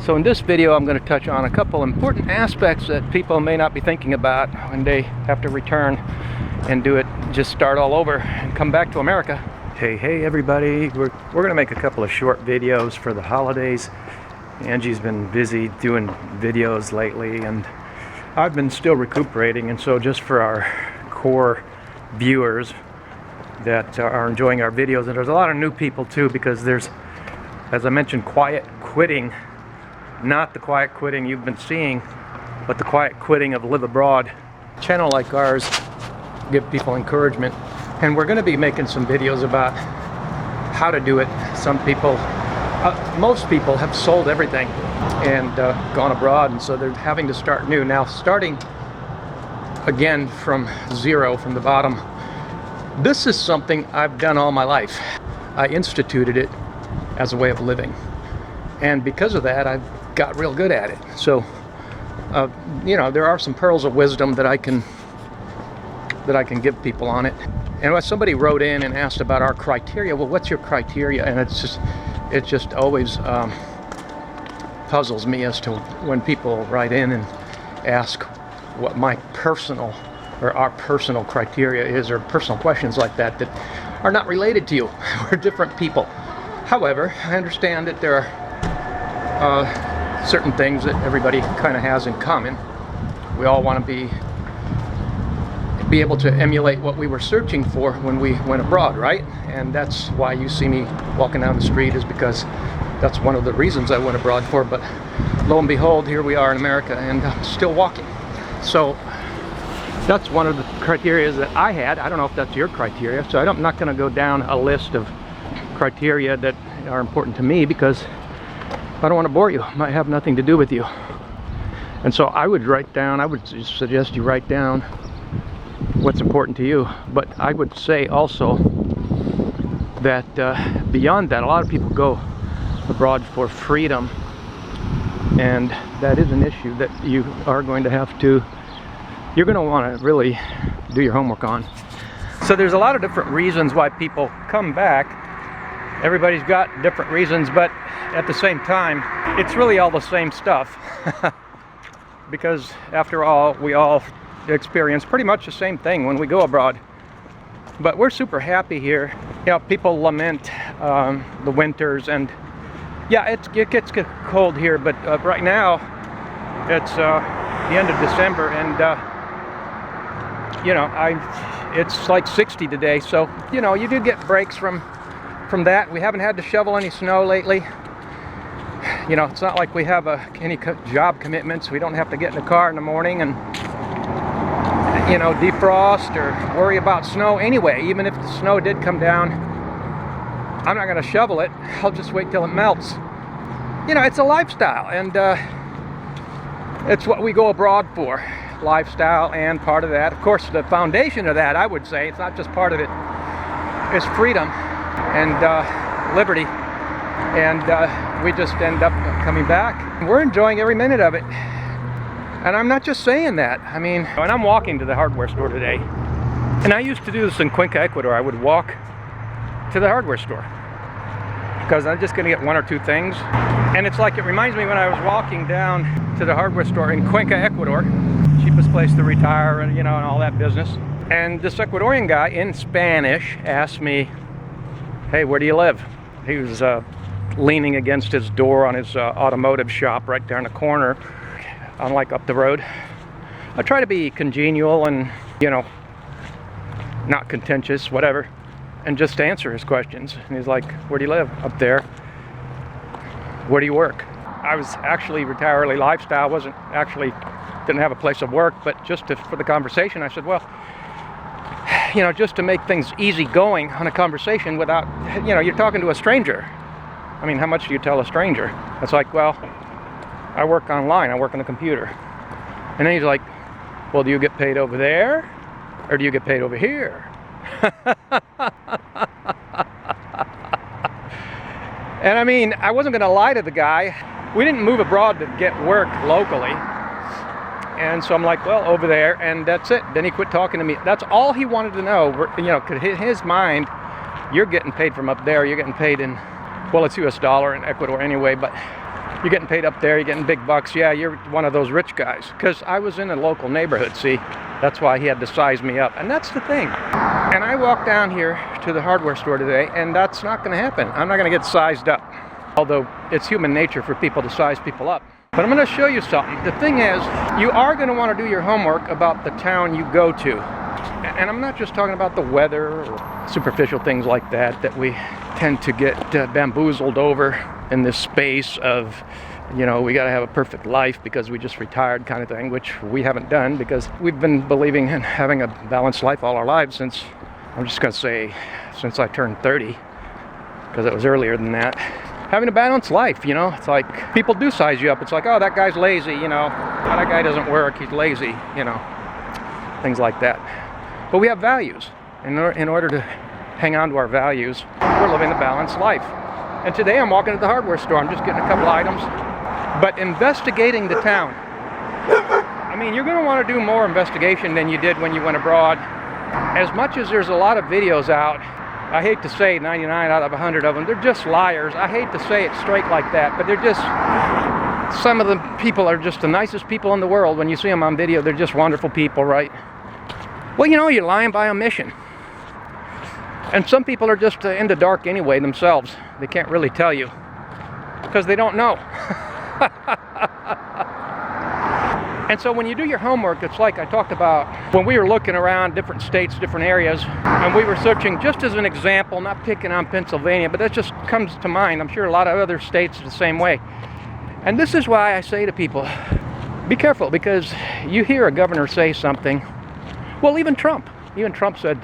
So in this video, I'm going to touch on a couple important aspects that people may not be thinking about when they have to return and just start all over and come back to America. Hey everybody, we're going to make a couple of short videos for the holidays. Angie's been busy doing videos lately, and I've been still recuperating, and so just for our core viewers that are enjoying our videos, and there's a lot of new people too, because there's, as I mentioned, quiet quitting. Not the quiet quitting you've been seeing, but the quiet quitting of Live Abroad. A channel like ours give people encouragement, and we're going to be making some videos about how to do it. Some people, most people have sold everything and gone abroad, and so they're having to start new. Now, starting again from zero, from the bottom, this is something I've done all my life. I instituted it as a way of living, and because of that, I've got real good at it. So you know, there are some pearls of wisdom that I can give people on it. And when somebody wrote in and asked about our criteria, well, what's your criteria? And it just always puzzles me as to when people write in and ask what my personal or our personal criteria is, or personal questions like that that are not related to you. We're different people. However, I understand that there are certain things that everybody kind of has in common. We all want to be able to emulate what we were searching for when we went abroad, right? And that's why you see me walking down the street, is because that's one of the reasons I went abroad for. But lo and behold, here we are in America, and I'm still walking. So that's one of the criteria that I had. I don't know if that's your criteria, so I'm not going to go down a list of criteria that are important to me, because I don't want to bore you. It might have nothing to do with you. And so I would suggest you write down what's important to you. But I would say also that beyond that, a lot of people go abroad for freedom, and that is an issue that you are going to have to, you're going to want to really do your homework on. So there's a lot of different reasons why people come back. Everybody's got different reasons, but at the same time, it's really all the same stuff. Because after all, we all experience pretty much the same thing when we go abroad. But we're super happy here. You know, people lament the winters, and yeah, it gets cold here, but right now it's the end of December, and you know, it's like 60 today, so you know, you do get breaks from that. We haven't had to shovel any snow lately. You know, it's not like we have any job commitments. We don't have to get in the car in the morning and, you know, defrost or worry about snow anyway. Even if the snow did come down, I'm not going to shovel it. I'll just wait till it melts. You know, it's a lifestyle, and it's what we go abroad for. Lifestyle, and part of that, of course, the foundation of that, I would say, it's not just part of it, is freedom and liberty. And we just end up coming back. We're enjoying every minute of it. And I'm not just saying that. I mean, when I'm walking to the hardware store today, and I used to do this in Cuenca, Ecuador, I would walk to the hardware store because I'm just going to get one or two things. And it's like, it reminds me when I was walking down to the hardware store in Cuenca, Ecuador, cheapest place to retire, and you know, and all that business. And this Ecuadorian guy in Spanish asked me, "Hey, where do you live?" He was leaning against his door on his automotive shop right there in the corner, like up the road. I try to be congenial and, you know, not contentious, whatever, and just answer his questions. And he's like, "Where do you live?" "Up there." "Where do you work?" I was actually retire early lifestyle, didn't have a place of work, but just for the conversation, I said, well, you know, just to make things easy going on a conversation without, you know, you're talking to a stranger. I mean, how much do you tell a stranger? It's like, well, I work online, I work on a computer. And then he's like, well, do you get paid over there, or do you get paid over here? And I mean, I wasn't gonna lie to the guy. We didn't move abroad to get work locally. And so I'm like, well, over there, and that's it. Then he quit talking to me. That's all he wanted to know. You know, because in his mind, you're getting paid from up there, you're getting paid in, well, it's US dollar in Ecuador anyway, but you're getting paid up there, you're getting big bucks. Yeah, you're one of those rich guys. Because I was in a local neighborhood, see? That's why he had to size me up. And that's the thing. And I walked down here to the hardware store today, and that's not going to happen. I'm not going to get sized up. Although it's human nature for people to size people up. But I'm going to show you something. The thing is, you are going to want to do your homework about the town you go to. And I'm not just talking about the weather or superficial things like that that we tend to get bamboozled over in this space of, you know, we got to have a perfect life because we just retired kind of thing, which we haven't done because we've been believing in having a balanced life all our lives since, I'm just going to say, since I turned 30, because it was earlier than that. Having a balanced life, you know, it's like people do size you up. It's like, oh, that guy's lazy, you know, oh, that guy doesn't work, he's lazy, you know, things like that. But we have values. In order to hang on to our values, we're living a balanced life. And today I'm walking to the hardware store. I'm just getting a couple items, but investigating the town. I mean, you're going to want to do more investigation than you did when you went abroad. As much as there's a lot of videos out, I hate to say 99 out of 100 of them, they're just liars. I hate to say it straight like that, but they're just, some of the people are just the nicest people in the world. When you see them on video, they're just wonderful people, right? Well, you know, you're lying by omission. And some people are just in the dark anyway themselves. They can't really tell you because they don't know. And so when you do your homework, it's like I talked about when we were looking around different states, different areas, and we were searching, just as an example, not picking on Pennsylvania, but that just comes to mind. I'm sure a lot of other states are the same way. And this is why I say to people, be careful, because you hear a governor say something. Well, even Trump said,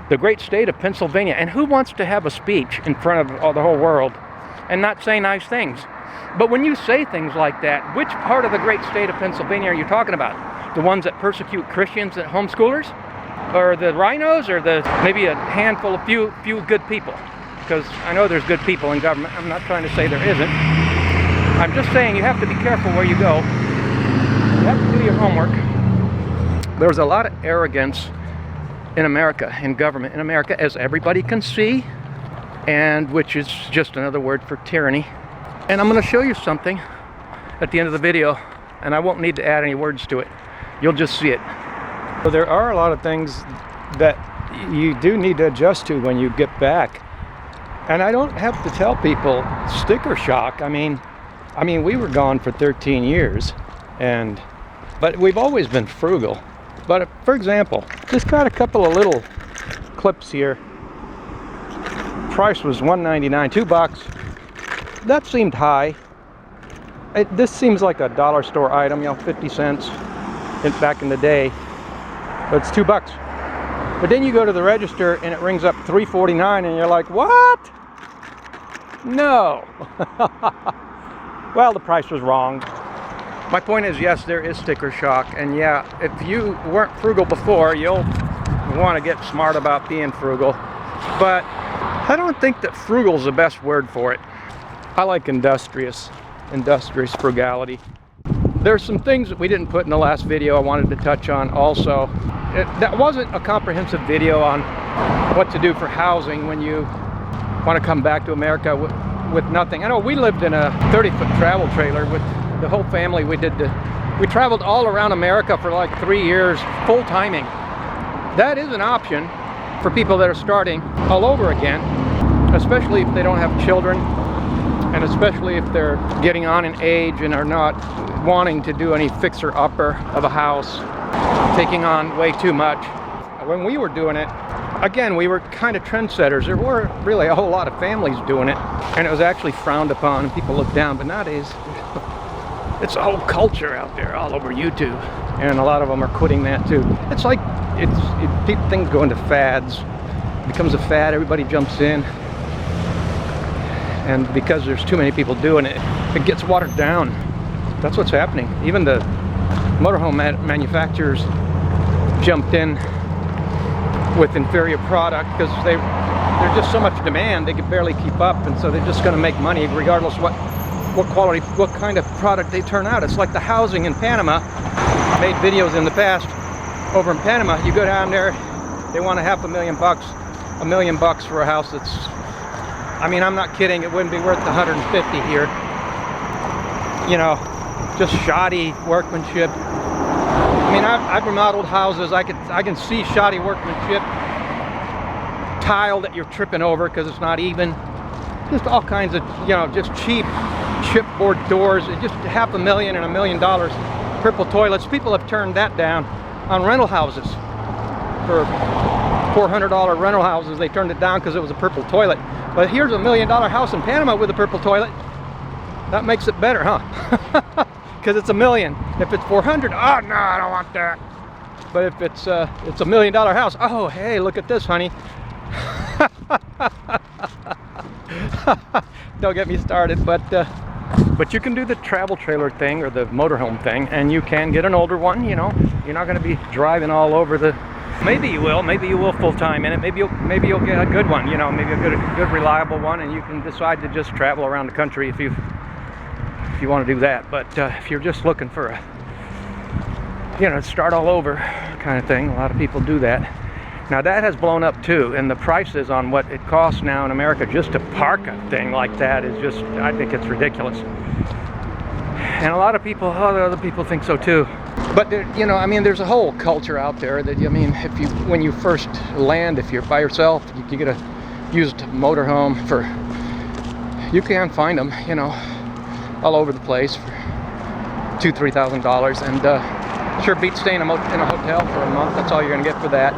the great state of Pennsylvania. And who wants to have a speech in front of the whole world and not say nice things? But when you say things like that, which part of the great state of Pennsylvania are you talking about? The ones that persecute Christians and homeschoolers? Or the rhinos? Or maybe a handful of few good people? Because I know there's good people in government. I'm not trying to say there isn't. I'm just saying you have to be careful where you go. You have to do your homework. There's a lot of arrogance in America, in government in America, as everybody can see, and which is just another word for tyranny. And I'm going to show you something at the end of the video, and I won't need to add any words to it. You'll just see it. So there are a lot of things that you do need to adjust to when you get back. And I don't have to tell people sticker shock. I mean, we were gone for 13 years, but we've always been frugal. But for example, just got a couple of little clips here. Price was $1.99, $2. That seemed high. This seems like a dollar store item, you know, 50 cents back in the day. But it's $2. But then you go to the register and it rings up $3.49 and you're like, what? No. Well, the price was wrong. My point is, yes, there is sticker shock, and yeah, if you weren't frugal before, you'll want to get smart about being frugal. But I don't think that frugal is the best word for it. I like industrious frugality. There's some things that we didn't put in the last video I wanted to touch on also. That wasn't a comprehensive video on what to do for housing when you want to come back to America with nothing. I know we lived in a 30-foot travel trailer with the whole family. We traveled all around America for like 3 years, full timing. That is an option for people that are starting all over again, especially if they don't have children, and especially if they're getting on in age and are not wanting to do any fixer-upper of a house, taking on way too much. When we were doing it, again, we were kind of trendsetters. There weren't really a whole lot of families doing it, and it was actually frowned upon and people looked down. But nowadays, it's a whole culture out there all over YouTube, and a lot of them are quitting that too. It's like things go into fads. It becomes a fad, everybody jumps in, and because there's too many people doing it, it gets watered down. That's what's happening. Even the motorhome manufacturers jumped in with inferior product because there's just so much demand, they can barely keep up, and so they're just going to make money regardless what quality, what kind of product they turn out. It's like the housing in Panama. I made videos in the past over in Panama. You go down there, they want $500,000, $1 million for a house that's, I mean, I'm not kidding, it wouldn't be worth the 150 here. you know, just shoddy workmanship. I mean, I've remodeled houses. I can see shoddy workmanship, tile that you're tripping over because it's not even. Just all kinds of, you know, just cheap chipboard doors. Just $500,000 and $1 million. Purple toilets. People have turned that down on rental houses. For $400 rental houses, they turned it down because it was a purple toilet. But here's a $1 million house in Panama with a purple toilet. That makes it better, huh? Because it's $1 million. If it's 400, oh no, I don't want that. But if it's a $1 million house, oh hey, look at this, honey. Don't get me started, but you can do the travel trailer thing or the motorhome thing, and you can get an older one. You know, you're not going to be driving all over the. Maybe you will full time in it. Maybe you'll get a good one. You know, maybe a good reliable one, and you can decide to just travel around the country if you want to do that. But if you're just looking for a, you know, start all over kind of thing, a lot of people do that. Now that has blown up too, and the prices on what it costs now in America just to park a thing like that is just, I think it's ridiculous. And a lot of people, other people think so too. But there, you know, I mean, there's a whole culture out there that, I mean, when you first land, if you're by yourself, you get a used motorhome for, you can find them, you know, all over the place for $2,000–$3,000, and sure beats staying in a hotel for a month. That's all you're gonna get for that.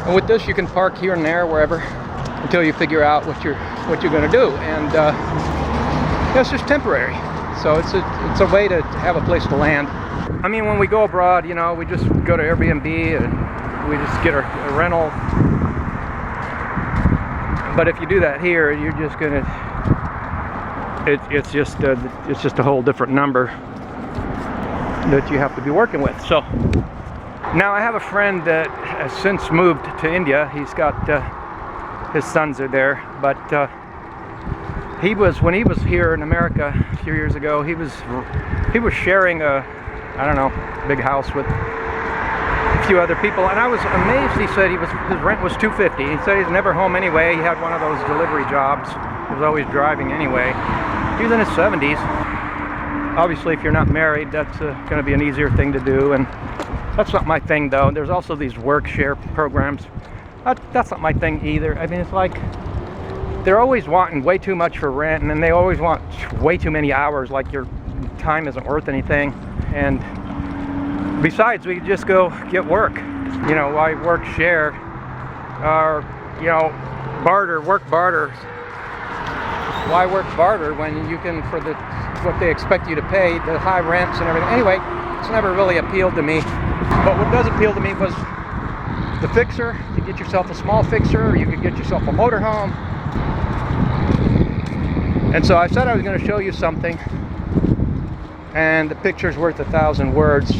And with this, you can park here and there, wherever, until you figure out what you're gonna do, and it's just temporary. So it's a way to have a place to land. I mean, when we go abroad, you know, we just go to Airbnb and we just get a rental. But if you do that here, you're just gonna, it's just a whole different number that you have to be working with. So now I have a friend that has since moved to India. He's got his sons are there, but when he was here in America a few years ago, he was sharing a, I don't know, big house with a few other people, and I was amazed. He said his rent was $250. He said he's never home anyway. He had one of those delivery jobs. He was always driving anyway. He was in his 70s. Obviously, if you're not married, that's going to be an easier thing to do, and that's not my thing, though. There's also these work share programs. That's not my thing either. I mean, it's like they're always wanting way too much for rent, and then they always want way too many hours, like your time isn't worth anything. And besides, we could just go get work. You know, why work share or, you know, work barter. Why work barter when you can, for what they expect you to pay, the high rents and everything. Anyway, it's never really appealed to me. But what does appeal to me was the fixer. You get yourself a small fixer, or you could get yourself a motorhome. And so I said I was going to show you something, and the picture's worth 1,000 words.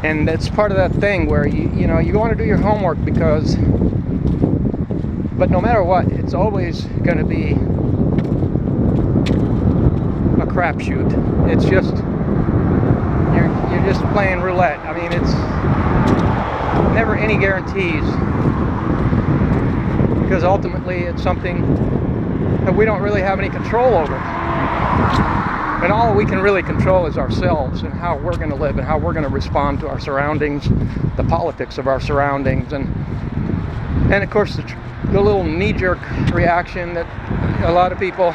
And it's part of that thing where you know, you want to do your homework, because, but no matter what, it's always going to be a crapshoot. It's just, you're just playing roulette. I mean, it's never any guarantees, because ultimately it's something that we don't really have any control over. And all we can really control is ourselves, and how we're going to live, and how we're going to respond to our surroundings, the politics of our surroundings, and of course the little knee-jerk reaction that a lot of people,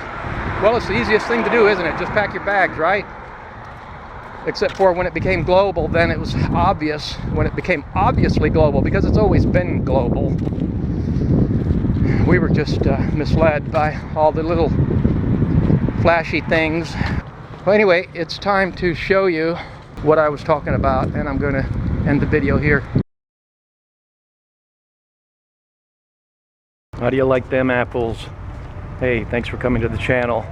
well, it's the easiest thing to do, isn't it? Just pack your bags, right? Except for when it became global, then it was obvious. When it became obviously global, because it's always been global, we were just misled by all the little flashy things. Well, anyway, it's time to show you what I was talking about, and I'm going to end the video here. How do you like them apples? Hey, thanks for coming to the channel.